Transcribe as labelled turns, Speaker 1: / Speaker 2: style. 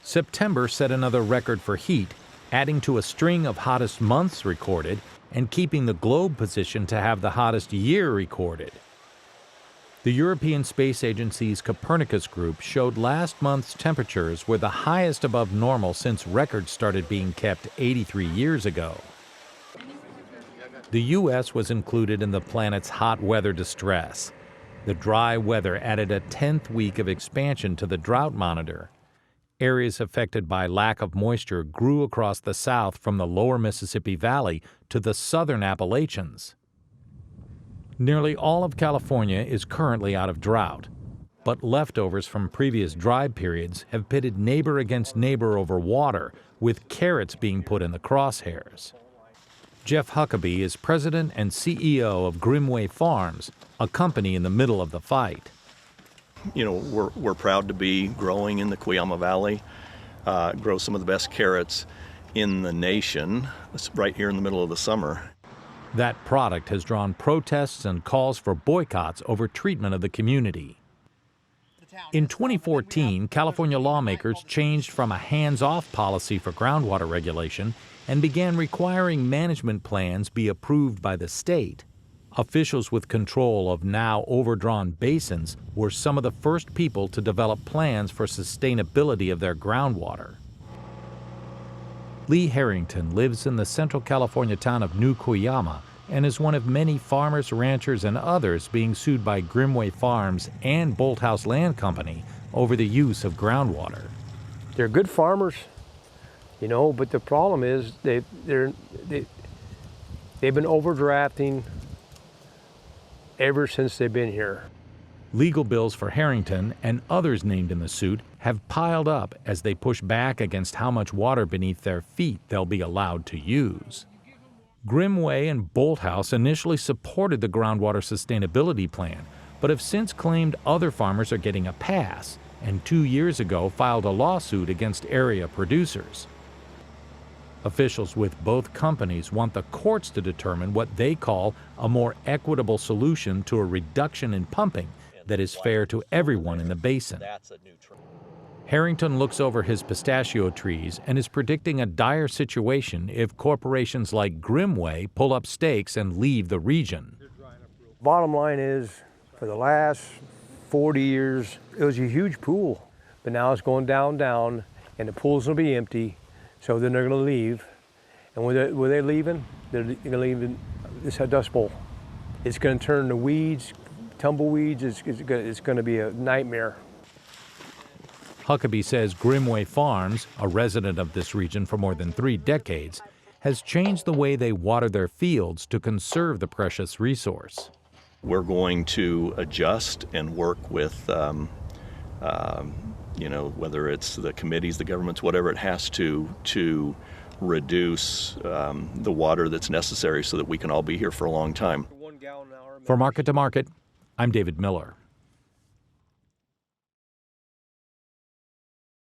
Speaker 1: September set another record for heat, adding to a string of hottest months recorded and keeping the globe positioned to have the hottest year recorded. The European Space Agency's Copernicus group showed last month's temperatures were the highest above normal since records started being kept 83 years ago. The U.S. was included in the planet's hot weather distress. The dry weather added a 10th week of expansion to the drought monitor. Areas affected by lack of moisture grew across the south from the lower Mississippi Valley to the southern Appalachians. Nearly all of California is currently out of drought, but leftovers from previous dry periods have pitted neighbor against neighbor over water, with carrots being put in the crosshairs. Jeff Huckabee is president and CEO of Grimway Farms, a company in the middle of the fight.
Speaker 2: You know, we're proud to be growing in the Cuyama Valley, grow some of the best carrots in the nation, right here in the middle of the summer.
Speaker 1: That product has drawn protests and calls for boycotts over treatment of the community. In 2014, California lawmakers changed from a hands-off policy for groundwater regulation and began requiring management plans be approved by the state. Officials with control of now overdrawn basins were some of the first people to develop plans for sustainability of their groundwater. Lee Harrington lives in the Central California town of New Cuyama and is one of many farmers, ranchers, and others being sued by Grimway Farms and Bolthouse Land Company over the use of groundwater.
Speaker 3: They're good farmers, you know, but the problem is they've been overdrafting ever since they've been here.
Speaker 1: Legal bills for Harrington and others named in the suit have piled up as they push back against how much water beneath their feet they'll be allowed to use. Grimway and Bolthouse initially supported the groundwater sustainability plan, but have since claimed other farmers are getting a pass, and 2 years ago filed a lawsuit against area producers. Officials with both companies want the courts to determine what they call a more equitable solution to a reduction in pumping that is fair to everyone in the basin. Harrington looks over his pistachio trees and is predicting a dire situation if corporations like Grimway pull up stakes and leave the region.
Speaker 3: Bottom line is, for the last 40 years, it was a huge pool, but now it's going down, and the pool's gonna be empty, so then they're gonna leave. And when they're leaving, they're gonna leave in this dust bowl. It's gonna turn to weeds, tumbleweeds. It's going to be a nightmare.
Speaker 1: Huckabee says Grimway Farms, a resident of this region for more than 3 decades, has changed the way they water their fields to conserve the precious resource.
Speaker 2: We're going to adjust and work with, you know, whether it's the committees, the governments, whatever it has to reduce the water that's necessary so that we can all be here for a long time.
Speaker 1: For Market to Market, I'm David Miller.